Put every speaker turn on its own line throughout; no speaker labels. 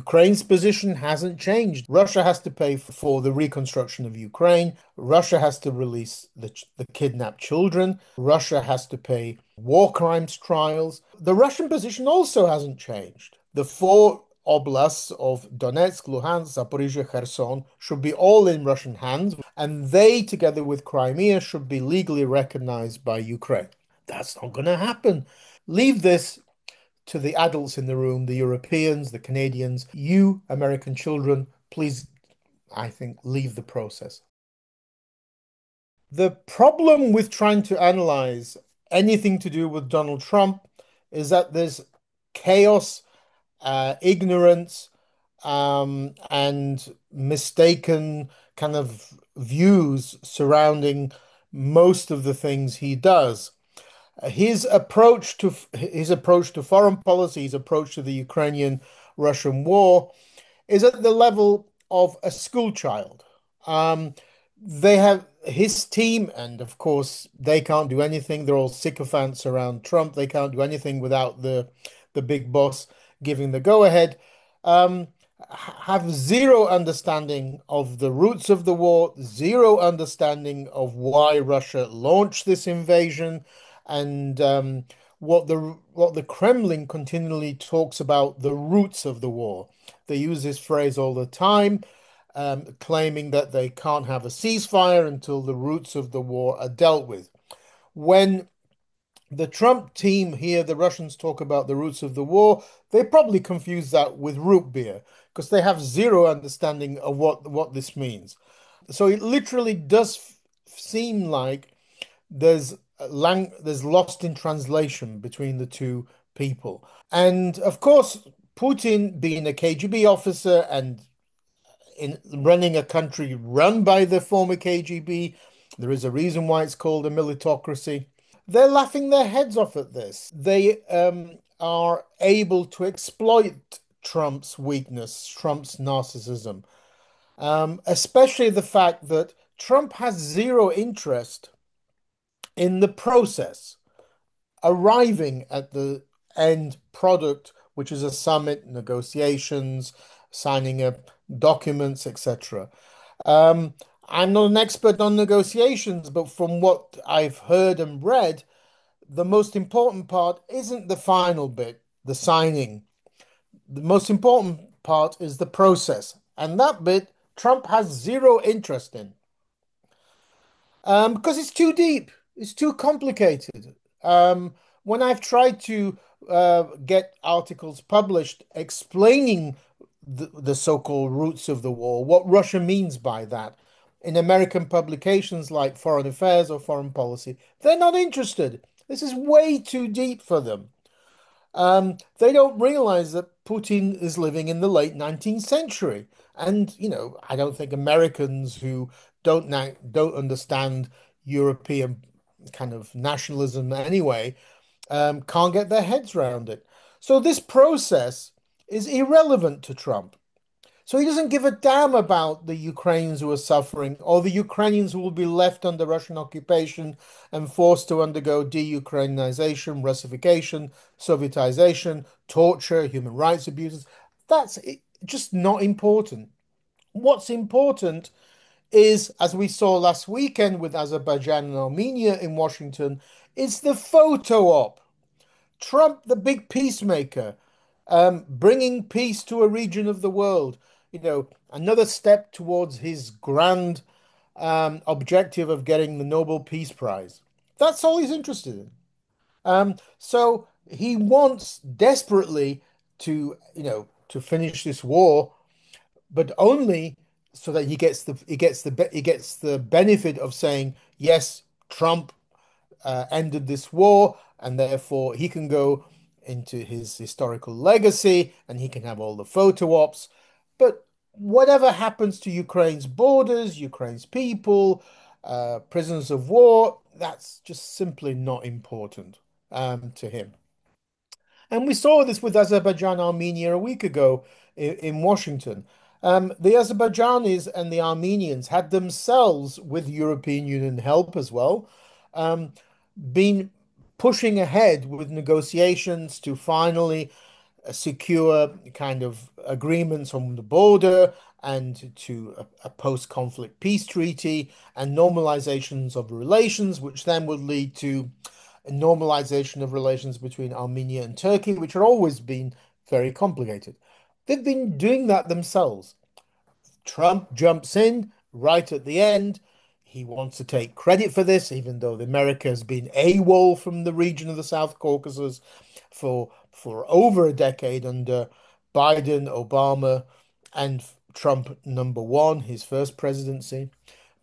Ukraine's position hasn't changed. Russia has to pay for the reconstruction of Ukraine. Russia has to release the kidnapped children. Russia has to pay war crimes trials. The Russian position also hasn't changed. The four oblasts of Donetsk, Luhansk, Zaporizhia, Kherson should be all in Russian hands, and they, together with Crimea, should be legally recognized by Ukraine. That's not going to happen. Leave this to the adults in the room, the Europeans, the Canadians. You, American children, please, I think, leave the process. The problem with trying to analyze anything to do with Donald Trump is that there's chaos, ignorance, and mistaken kind of views surrounding most of the things he does. His approach to foreign policy, his approach to the Ukrainian-Russian war is at the level of a school child. Um, they have his team, and of course, they can't do anything. They're all sycophants around Trump. They can't do anything without the big boss giving the go-ahead. Um, have zero understanding of the roots of the war, zero understanding of why Russia launched this invasion, and what the Kremlin continually talks about the roots of the war. They use this phrase all the time, claiming that they can't have a ceasefire until the roots of the war are dealt with. When the Trump team here, the Russians talk about the roots of the war, they probably confuse that with root beer because they have zero understanding of what this means. So it literally does seem like there's lost in translation between the two people. And of course, Putin being a KGB officer and in running a country run by the former KGB, there is a reason why it's called a militocracy. They're laughing their heads off at this. They are able to exploit Trump's weakness, Trump's narcissism, especially the fact that Trump has zero interest in the process, arriving at the end product, which is a summit, negotiations, signing up documents, etc. Um, I'm not an expert on negotiations, but from what I've heard and read, the most important part isn't the final bit, the signing. The most important part is the process. And that bit, Trump has zero interest in. Because it's too deep, it's too complicated. When I've tried to get articles published explaining the so-called roots of the war, what Russia means by that, in American publications like Foreign Affairs or Foreign Policy, they're not interested. This is way too deep for them. They don't realize that Putin is living in the late 19th century. And, I don't think Americans who don't understand European kind of nationalism anyway, can't get their heads around it. So this process is irrelevant to Trump. So he doesn't give a damn about the Ukrainians who are suffering or the Ukrainians who will be left under Russian occupation and forced to undergo de-Ukrainization, Russification, Sovietization, torture, human rights abuses. That's just not important. What's important is, as we saw last weekend with Azerbaijan and Armenia in Washington, is the photo op. Trump, the big peacemaker, bringing peace to a region of the world. Another step towards his grand objective of getting the Nobel Peace Prize. That's all he's interested in. So he wants desperately to finish this war, but only so that he gets the benefit of saying yes, Trump ended this war, and therefore he can go into his historical legacy and he can have all the photo ops. But whatever happens to Ukraine's borders, Ukraine's people, prisoners of war, that's just simply not important to him. And we saw this with Azerbaijan, Armenia a week ago in Washington. The Azerbaijanis and the Armenians had themselves, with European Union help as well, been pushing ahead with negotiations to finally secure kind of agreements on the border and to a post-conflict peace treaty and normalizations of relations, which then would lead to a normalization of relations between Armenia and Turkey, which had always been very complicated. They've been doing that themselves. Trump jumps in right at the end. He wants to take credit for this, even though America has been AWOL from the region of the South Caucasus for over a decade under Biden, Obama, and Trump number one, his first presidency.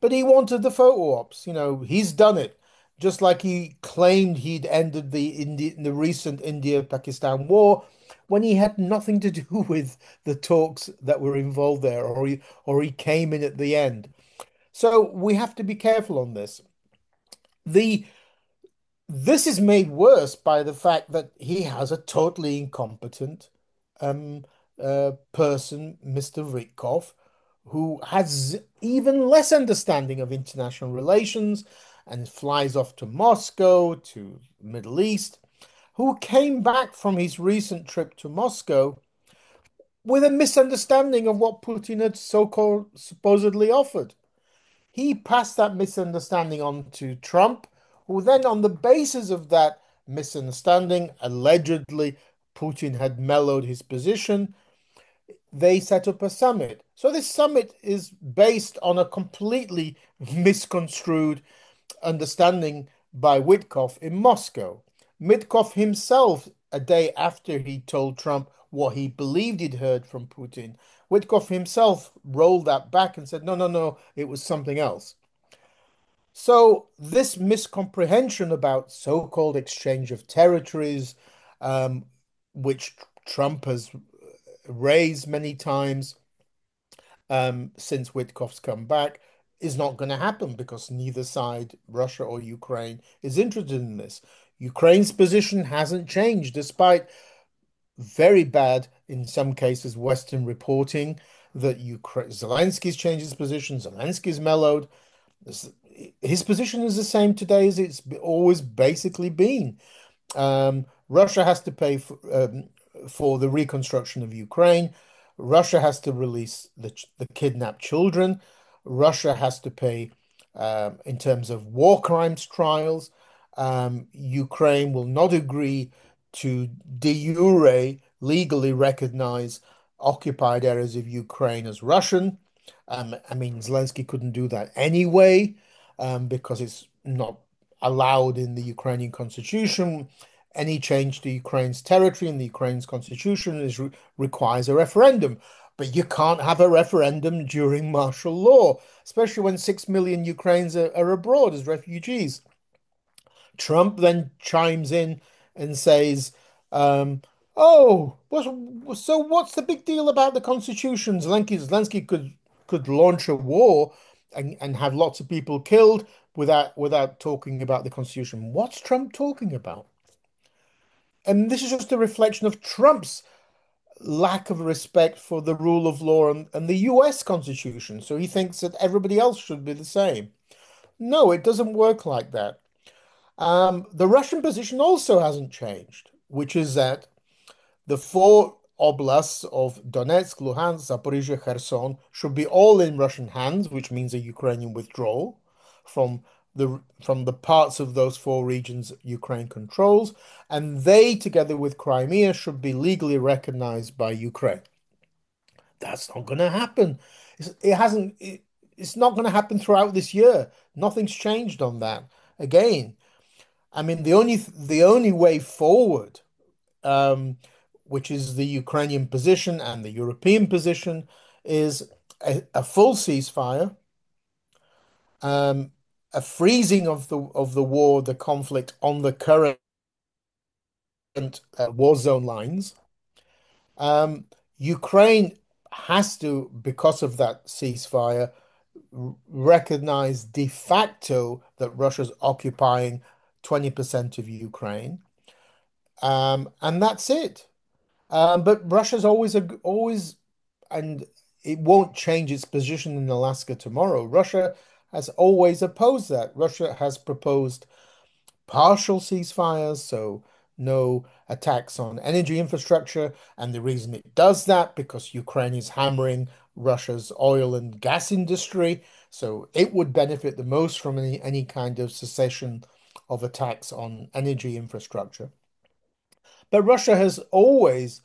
But he wanted the photo ops. He's done it. Just like he claimed he'd ended the recent India-Pakistan war when he had nothing to do with the talks that were involved there, or he came in at the end. So we have to be careful on this. The This is made worse by the fact that he has a totally incompetent um, person, Mr. Witkoff, who has even less understanding of international relations and flies off to Moscow, to the Middle East, who came back from his recent trip to Moscow with a misunderstanding of what Putin had so-called supposedly offered. He passed that misunderstanding on to Trump, who then, on the basis of that misunderstanding, allegedly Putin had mellowed his position. They set up a summit. So this summit is based on a completely misconstrued understanding by Witkoff in Moscow. Witkoff himself, a day after he told Trump what he believed he'd heard from Putin, Witkoff himself rolled that back and said, no, no, no, it was something else. So this miscomprehension about so-called exchange of territories, um, which Trump has raised many times since Witkoff's come back, is not going to happen because neither side, Russia or Ukraine, is interested in this. Ukraine's position hasn't changed despite very bad, in some cases, Western reporting that Zelensky's changed his position, Zelensky's mellowed. His position is the same today as it's always basically been. Russia has to pay for the reconstruction of Ukraine. Russia has to release the kidnapped children. Russia has to pay in terms of war crimes trials. Ukraine will not agree to de jure legally recognize occupied areas of Ukraine as Russian. I mean, Zelensky couldn't do that anyway, because it's not allowed in the Ukrainian constitution. Any change to Ukraine's territory in the Ukraine's constitution requires a referendum. But you can't have a referendum during martial law, especially when 6 million Ukrainians are abroad as refugees. Trump then chimes in and says, "Oh, so what's the big deal about the Constitution? Zelensky could launch a war and have lots of people killed without talking about the Constitution. What's Trump talking about?" And this is just a reflection of Trump's lack of respect for the rule of law and the US Constitution. So he thinks that everybody else should be the same. No, it doesn't work like that. The Russian position also hasn't changed, which is that the four oblasts of Donetsk, Luhansk, Zaporizhia, Kherson should be all in Russian hands, which means a Ukrainian withdrawal from the parts of those four regions Ukraine controls, and they, together with Crimea, should be legally recognized by Ukraine. That's not going to happen. It hasn't. It's not going to happen throughout this year. Nothing's changed on that. Again, I mean, the only way forward, um, which is the Ukrainian position and the European position, is a full ceasefire, um, a freezing of the war, the conflict on the current war zone lines. Ukraine has to, because of that ceasefire, recognize de facto that Russia's occupying 20% of Ukraine. And that's it. But Russia's always, and it won't change its position in Alaska tomorrow. Russia has always opposed that. Russia has proposed partial ceasefires, so no attacks on energy infrastructure. And the reason it does that, because Ukraine is hammering Russia's oil and gas industry. So it would benefit the most from any kind of cessation of attacks on energy infrastructure. But Russia has always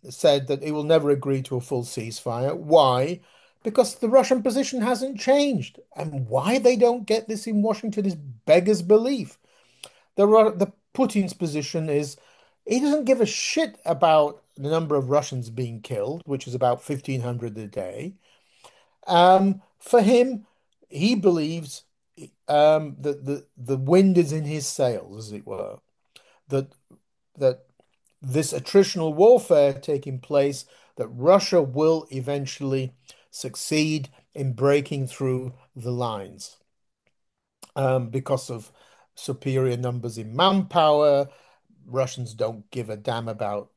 said that it will never agree to a full ceasefire. Why? Because the Russian position hasn't changed. And why they don't get this in Washington is beggars belief. The Putin's position is he doesn't give a shit about the number of Russians being killed, which is about 1,500 a day. For him, he believes that the wind is in his sails, as it were. That that this attritional warfare taking place, that Russia will eventually succeed in breaking through the lines because of superior numbers in manpower. Russians don't give a damn about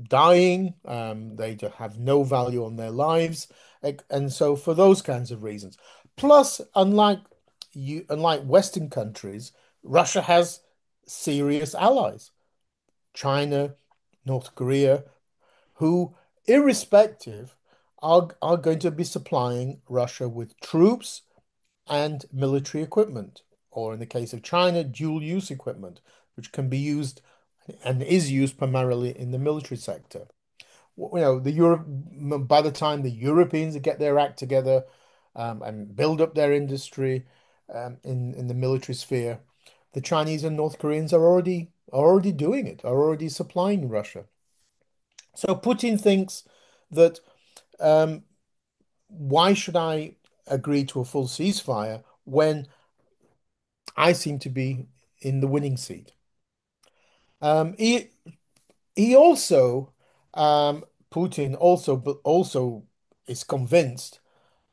dying. They have no value on their lives. And so for those kinds of reasons. Plus, unlike Western countries, Russia has serious allies. China, North Korea, who, irrespective, are going to be supplying Russia with troops and military equipment, or in the case of China, dual use equipment, which can be used and is used primarily in the military sector. The Europe, by the time the Europeans get their act together and build up their industry in the military sphere, the Chinese and North Koreans are already doing it, are already supplying Russia. So Putin thinks that um, why should I agree to a full ceasefire when I seem to be in the winning seat? Um, he he also Putin also is convinced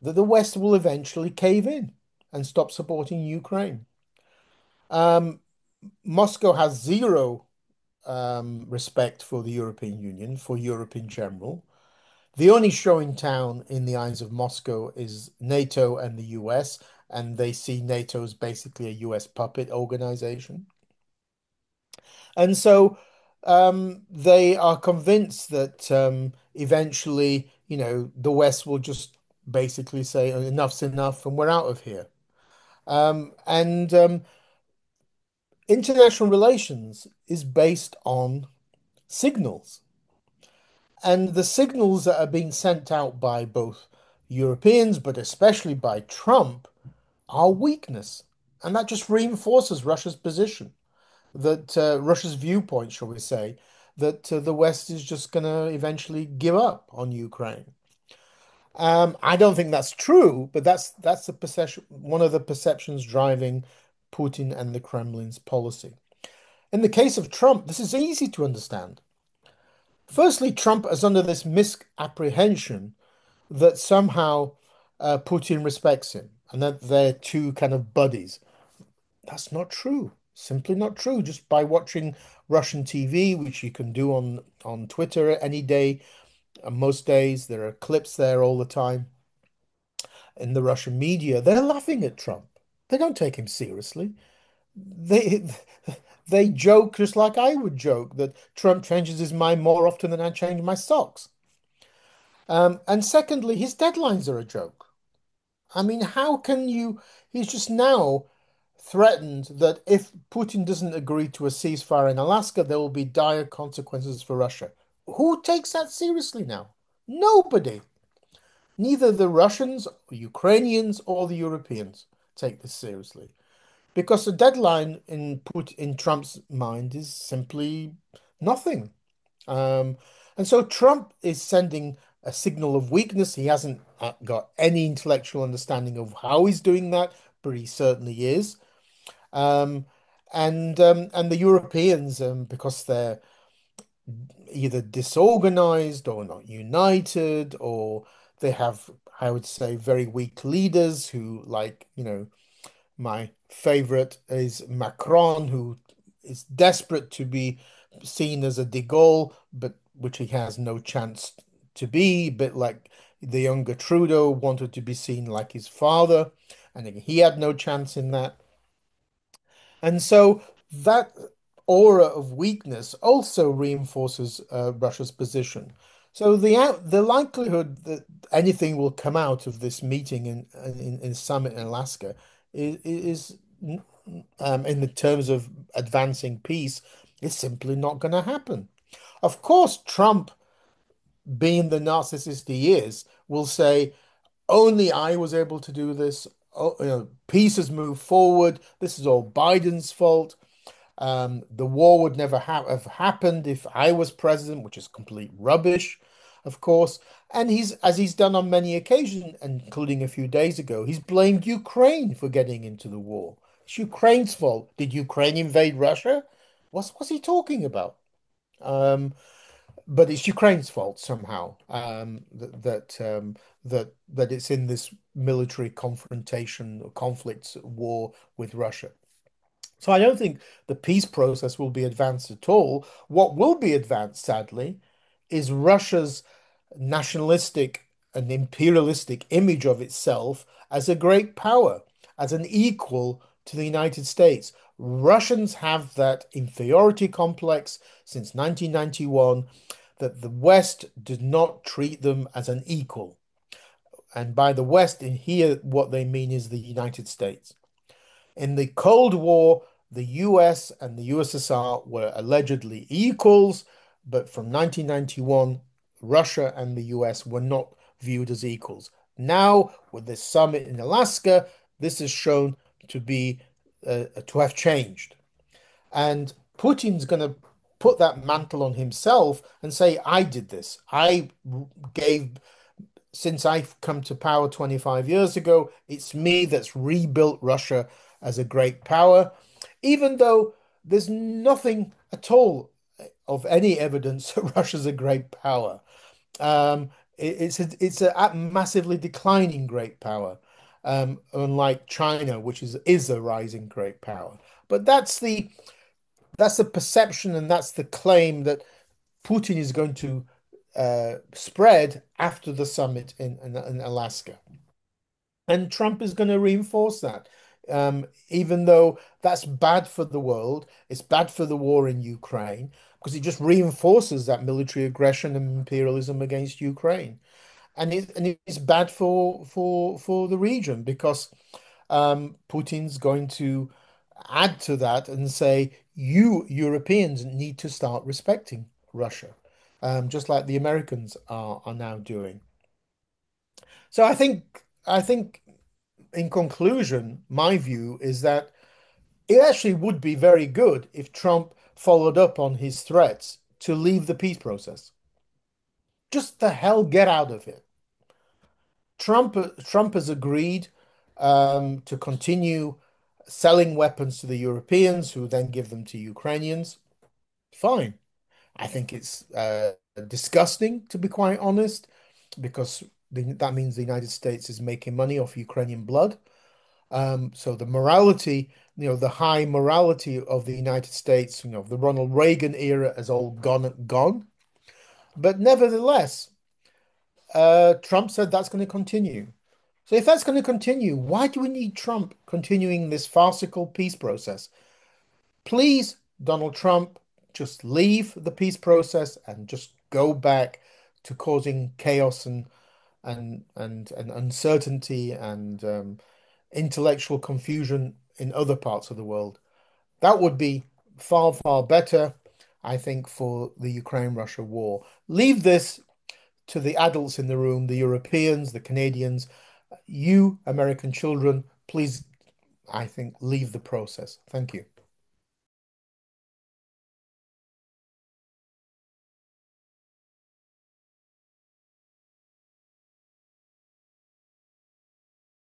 that the West will eventually cave in and stop supporting Ukraine. Um, Moscow has zero respect for the European Union, for Europe in general. The only show in town in the eyes of Moscow is NATO and the US, and they see NATO as basically a US puppet organization. And so they are convinced that eventually, the West will just basically say enough's enough and we're out of here. And International relations is based on signals. And the signals that are being sent out by both Europeans, but especially by Trump, are weakness. And that just reinforces Russia's position, that Russia's viewpoint, shall we say, that the West is just going to eventually give up on Ukraine. I don't think that's true, but that's the perception, one of the perceptions driving Putin and the Kremlin's policy. In the case of Trump, this is easy to understand. Firstly, Trump is under this misapprehension that somehow Putin respects him and that they're two kind of buddies. That's not true. Simply not true. Just by watching Russian TV, which you can do on Twitter any day, most days, there are clips there all the time in the Russian media. They're laughing at Trump. They don't take him seriously. They they joke just like I would joke that Trump changes his mind more often than I change my socks. And secondly, his deadlines are a joke. I mean, how can you? He's just now threatened that if Putin doesn't agree to a ceasefire in Alaska, there will be dire consequences for Russia. Who takes that seriously now? Nobody. Neither the Russians, Ukrainians, or the Europeans take this seriously. Because the deadline in Trump's mind is simply nothing. Um, and so Trump is sending a signal of weakness. He hasn't got any intellectual understanding of how he's doing that, but he certainly is. Um, and the Europeans, because they're either disorganized or not united, or they have, I would say, very weak leaders who, like, my favorite is Macron, who is desperate to be seen as a de Gaulle, but which he has no chance to be. But like the younger Trudeau wanted to be seen like his father, and he had no chance in that. And so that aura of weakness also reinforces Russia's position. So the likelihood that anything will come out of this meeting in summit in Alaska is in the terms of advancing peace is simply not going to happen. Of course, Trump, being the narcissist he is, will say, only I was able to do this. Oh, peace has moved forward. This is all Biden's fault. The war would never have happened if I was president, which is complete rubbish, of course. And as he's done on many occasions, including a few days ago, he's blamed Ukraine for getting into the war. It's Ukraine's fault. Did Ukraine invade Russia? What's he talking about? Um, but it's Ukraine's fault somehow that it's in this military confrontation or conflict war with Russia. So I don't think the peace process will be advanced at all. What will be advanced, sadly, is Russia's nationalistic and imperialistic image of itself as a great power, as an equal to the United States. Russians have that inferiority complex since 1991 that the West did not treat them as an equal. And by the West, in here, what they mean is the United States. In the Cold War, the US and the USSR were allegedly equals, but from 1991, Russia and the US were not viewed as equals. Now, with this summit in Alaska, this is shown to have changed. And Putin's going to put that mantle on himself and say, I did this. I gave since I've come to power 25 years ago, it's me that's rebuilt Russia as a great power, even though there's nothing at all of any evidence that Russia's a great power. It's a massively declining great power, unlike China, which is a rising great power. But that's the perception and that's the claim that Putin is going to spread after the summit in Alaska. And Trump is going to reinforce that. Even though that's bad for the world, it's bad for the war in Ukraine because it just reinforces that military aggression and imperialism against Ukraine. And it's bad for the region because Putin's going to add to that and say, you Europeans need to start respecting Russia, just like the Americans are now doing. So I think in conclusion, my view is that it actually would be very good if Trump followed up on his threats to leave the peace process. Just the hell get out of it. Trump has agreed to continue selling weapons to the Europeans, who then give them to Ukrainians. Fine. I think it's disgusting, to be quite honest, because that means the United States is making money off Ukrainian blood. So the morality, the high morality of the United States, the Ronald Reagan era has all gone. But nevertheless, Trump said that's going to continue. So if that's going to continue, why do we need Trump continuing this farcical peace process? Please, Donald Trump, just leave the peace process and just go back to causing chaos and uncertainty and intellectual confusion in other parts of the world. That would be far, far better, I think, for the Ukraine-Russia war. Leave this to the adults in the room, the Europeans, the Canadians. You, American children, please, I think, leave the process. Thank you.